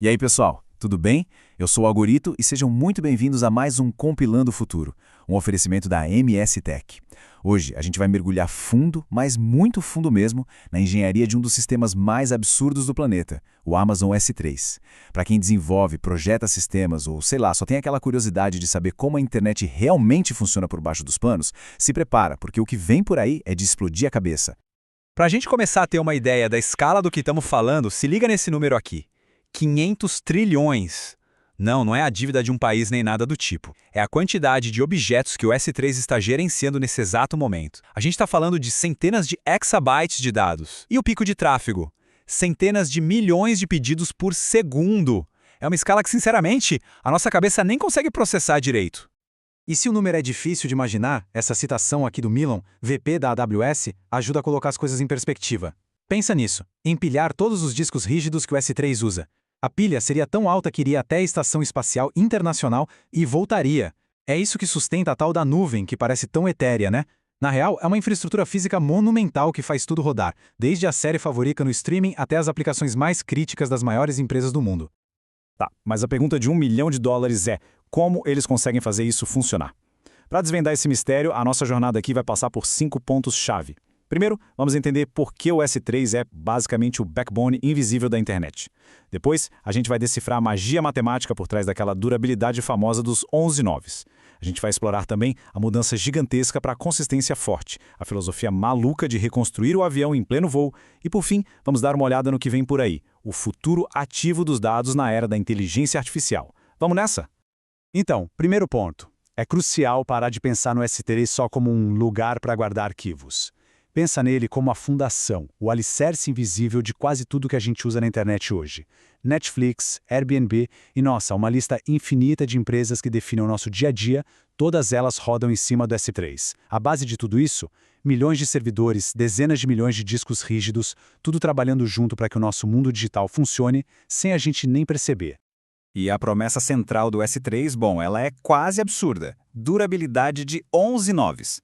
E aí, pessoal, tudo bem? Eu sou o Algorito e sejam muito bem-vindos a mais um Compilando o Futuro, um oferecimento da MS Tech. Hoje a gente vai mergulhar fundo, mas muito fundo mesmo, na engenharia de um dos sistemas mais absurdos do planeta, o Amazon S3. Para quem desenvolve, projeta sistemas ou, sei lá, só tem aquela curiosidade de saber como a internet realmente funciona por baixo dos panos, se prepara, porque o que vem por aí é de explodir a cabeça. Para a gente começar a ter uma ideia da escala do que estamos falando, se liga nesse número aqui. 500 trilhões. Não é a dívida de um país nem nada do tipo. É a quantidade de objetos que o S3 está gerenciando nesse exato momento. A gente está falando de centenas de exabytes de dados. E o pico de tráfego? Centenas de milhões de pedidos por segundo. É uma escala que, sinceramente, a nossa cabeça nem consegue processar direito. E se o número é difícil de imaginar, essa citação aqui do Milan, VP da AWS, ajuda a colocar as coisas em perspectiva. Pensa nisso, empilhar todos os discos rígidos que o S3 usa. A pilha seria tão alta que iria até a Estação Espacial Internacional e voltaria. É isso que sustenta a tal da nuvem, que parece tão etérea, né? Na real, é uma infraestrutura física monumental que faz tudo rodar, desde a série favorita no streaming até as aplicações mais críticas das maiores empresas do mundo. Tá, mas a pergunta de $1 milhão é como eles conseguem fazer isso funcionar? Para desvendar esse mistério, a nossa jornada aqui vai passar por 5 pontos-chave. Primeiro, vamos entender por que o S3 é basicamente o backbone invisível da internet. Depois, a gente vai decifrar a magia matemática por trás daquela durabilidade famosa dos 11 noves. A gente vai explorar também a mudança gigantesca para a consistência forte, a filosofia maluca de reconstruir o avião em pleno voo e, por fim, vamos dar uma olhada no que vem por aí, o futuro ativo dos dados na era da inteligência artificial. Vamos nessa? Então, primeiro ponto. É crucial parar de pensar no S3 só como um lugar para guardar arquivos. Pensa nele como a fundação, o alicerce invisível de quase tudo que a gente usa na internet hoje. Netflix, Airbnb e, nossa, uma lista infinita de empresas que definem o nosso dia a dia, todas elas rodam em cima do S3. A base de tudo isso? Milhões de servidores, dezenas de milhões de discos rígidos, tudo trabalhando junto para que o nosso mundo digital funcione sem a gente nem perceber. E a promessa central do S3, bom, ela é quase absurda. Durabilidade de 11 noves.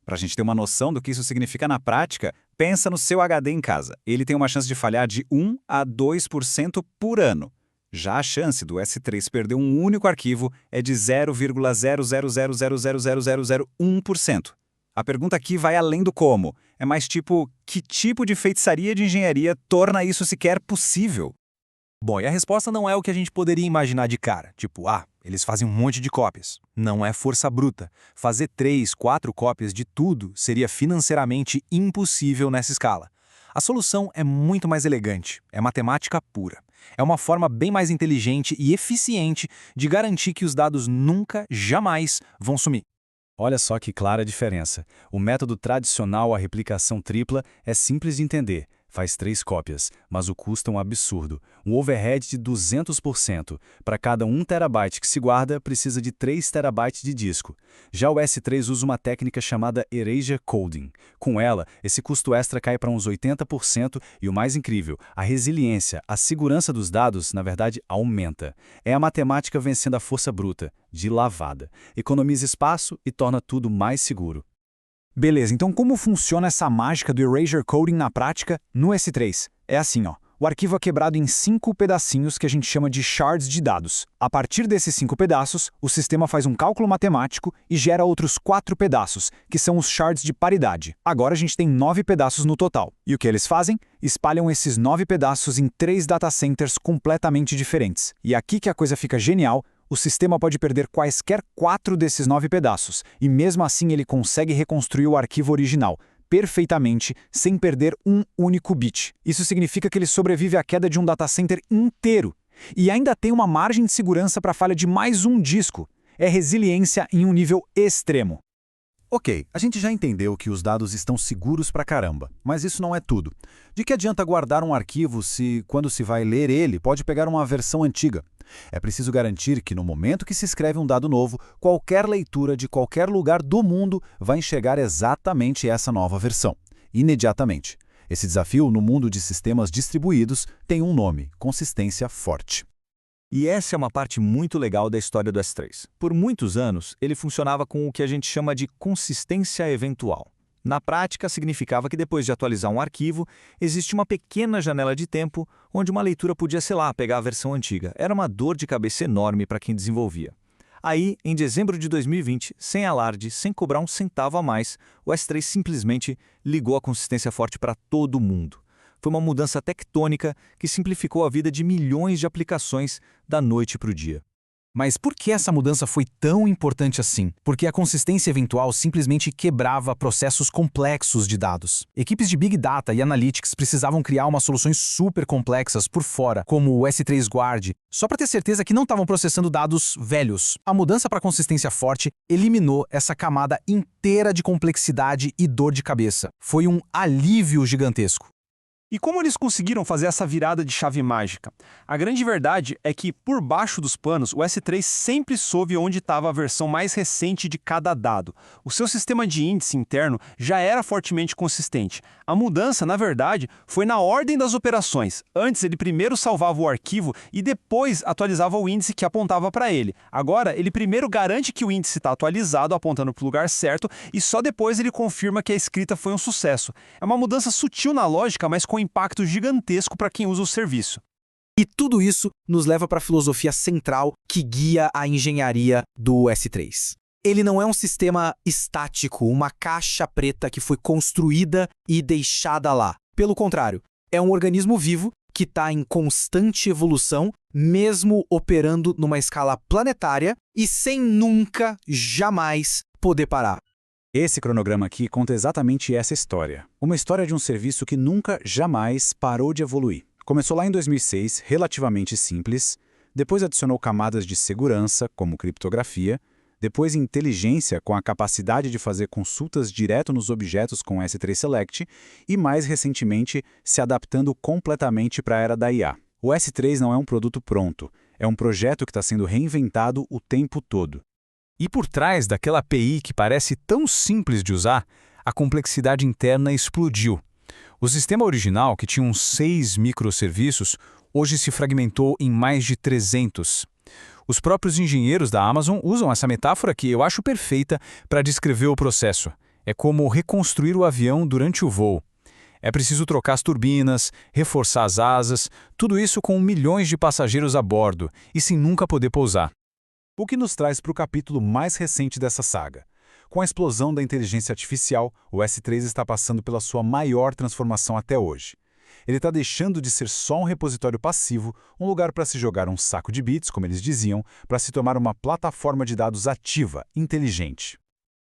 Para a gente ter uma noção do que isso significa na prática, pensa no seu HD em casa. Ele tem uma chance de falhar de 1 a 2% por ano. Já a chance do S3 perder um único arquivo é de 0,000000001%. A pergunta aqui vai além do como. É mais tipo, que tipo de feitiçaria de engenharia torna isso sequer possível? Bom, e a resposta não é o que a gente poderia imaginar de cara. Tipo, eles fazem um monte de cópias. Não é força bruta. Fazer 3, 4 cópias de tudo seria financeiramente impossível nessa escala. A solução é muito mais elegante. É matemática pura. É uma forma bem mais inteligente e eficiente de garantir que os dados nunca, jamais vão sumir. Olha só que clara diferença. O método tradicional, a replicação tripla, é simples de entender. Faz 3 cópias, mas o custo é um absurdo. Um overhead de 200%. Para cada 1 terabyte que se guarda, precisa de 3 terabytes de disco. Já o S3 usa uma técnica chamada Erasure Coding. Com ela, esse custo extra cai para uns 80% e o mais incrível, a resiliência, a segurança dos dados, na verdade, aumenta. É a matemática vencendo a força bruta, de lavada. Economiza espaço e torna tudo mais seguro. Beleza, então como funciona essa mágica do Erasure Coding na prática no S3? É assim, ó. O arquivo é quebrado em 5 pedacinhos que a gente chama de shards de dados. A partir desses 5 pedaços, o sistema faz um cálculo matemático e gera outros 4 pedaços, que são os shards de paridade. Agora a gente tem 9 pedaços no total. E o que eles fazem? Espalham esses 9 pedaços em 3 data centers completamente diferentes. E aqui que a coisa fica genial. O sistema pode perder quaisquer 4 desses 9 pedaços, e mesmo assim ele consegue reconstruir o arquivo original, perfeitamente, sem perder um único bit. Isso significa que ele sobrevive à queda de um data center inteiro. E ainda tem uma margem de segurança para a falha de mais um disco. É resiliência em um nível extremo. Ok, a gente já entendeu que os dados estão seguros pra caramba, mas isso não é tudo. De que adianta guardar um arquivo se, quando se vai ler ele, pode pegar uma versão antiga? É preciso garantir que no momento que se escreve um dado novo, qualquer leitura de qualquer lugar do mundo vai enxergar exatamente essa nova versão, imediatamente. Esse desafio no mundo de sistemas distribuídos tem um nome: consistência forte. E essa é uma parte muito legal da história do S3. Por muitos anos, ele funcionava com o que a gente chama de consistência eventual. Na prática, significava que depois de atualizar um arquivo, existe uma pequena janela de tempo onde uma leitura podia, sei lá, pegar a versão antiga. Era uma dor de cabeça enorme para quem desenvolvia. Aí, em dezembro de 2020, sem alarde, sem cobrar um centavo a mais, o S3 simplesmente ligou a consistência forte para todo mundo. Foi uma mudança tectônica que simplificou a vida de milhões de aplicações da noite para o dia. Mas por que essa mudança foi tão importante assim? Porque a consistência eventual simplesmente quebrava processos complexos de dados. Equipes de Big Data e Analytics precisavam criar umas soluções super complexas por fora, como o S3 Guard, só para ter certeza que não estavam processando dados velhos. A mudança para consistência forte eliminou essa camada inteira de complexidade e dor de cabeça. Foi um alívio gigantesco. E como eles conseguiram fazer essa virada de chave mágica? A grande verdade é que, por baixo dos panos, o S3 sempre soube onde estava a versão mais recente de cada dado. O seu sistema de índice interno já era fortemente consistente. A mudança, na verdade, foi na ordem das operações. Antes, ele primeiro salvava o arquivo e depois atualizava o índice que apontava para ele. Agora, ele primeiro garante que o índice está atualizado, apontando para o lugar certo, e só depois ele confirma que a escrita foi um sucesso. É uma mudança sutil na lógica, mas com impacto gigantesco para quem usa o serviço. E tudo isso nos leva para a filosofia central que guia a engenharia do S3. Ele não é um sistema estático, uma caixa preta que foi construída e deixada lá. Pelo contrário, é um organismo vivo que está em constante evolução, mesmo operando numa escala planetária e sem nunca, jamais poder parar. Esse cronograma aqui conta exatamente essa história. Uma história de um serviço que nunca, jamais parou de evoluir. Começou lá em 2006, relativamente simples, depois adicionou camadas de segurança, como criptografia, depois inteligência com a capacidade de fazer consultas direto nos objetos com S3 Select e, mais recentemente, se adaptando completamente para a era da IA. O S3 não é um produto pronto, é um projeto que está sendo reinventado o tempo todo. E por trás daquela API que parece tão simples de usar, a complexidade interna explodiu. O sistema original, que tinha uns 6 microserviços, hoje se fragmentou em mais de 300. Os próprios engenheiros da Amazon usam essa metáfora que eu acho perfeita para descrever o processo. É como reconstruir o avião durante o voo. É preciso trocar as turbinas, reforçar as asas, tudo isso com milhões de passageiros a bordo e sem nunca poder pousar. O que nos traz para o capítulo mais recente dessa saga. Com a explosão da inteligência artificial, o S3 está passando pela sua maior transformação até hoje. Ele está deixando de ser só um repositório passivo, um lugar para se jogar um saco de bits, como eles diziam, para se tornar uma plataforma de dados ativa, inteligente.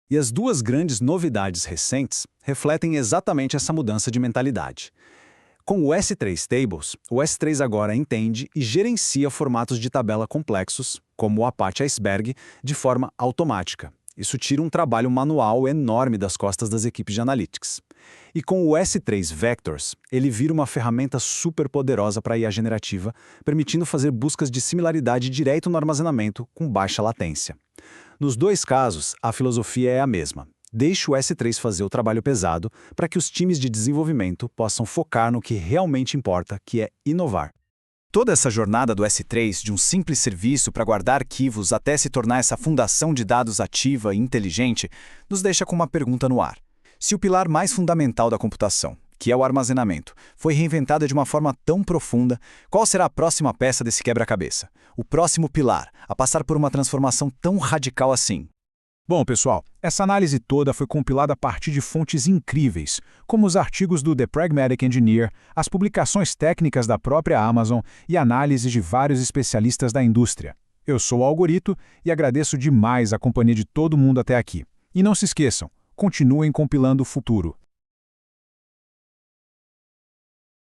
E as duas grandes novidades recentes refletem exatamente essa mudança de mentalidade. Com o S3 Tables, o S3 agora entende e gerencia formatos de tabela complexos, como o Apache Iceberg, de forma automática. Isso tira um trabalho manual enorme das costas das equipes de Analytics. E com o S3 Vectors, ele vira uma ferramenta super poderosa para a IA generativa, permitindo fazer buscas de similaridade direto no armazenamento com baixa latência. Nos dois casos, a filosofia é a mesma. Deixe o S3 fazer o trabalho pesado para que os times de desenvolvimento possam focar no que realmente importa, que é inovar. Toda essa jornada do S3, de um simples serviço para guardar arquivos até se tornar essa fundação de dados ativa e inteligente, nos deixa com uma pergunta no ar. Se o pilar mais fundamental da computação, que é o armazenamento, foi reinventado de uma forma tão profunda, qual será a próxima peça desse quebra-cabeça? O próximo pilar a passar por uma transformação tão radical assim? Bom, pessoal, essa análise toda foi compilada a partir de fontes incríveis, como os artigos do The Pragmatic Engineer, as publicações técnicas da própria Amazon e análises de vários especialistas da indústria. Eu sou o Algorito e agradeço demais a companhia de todo mundo até aqui. E não se esqueçam, continuem compilando o futuro.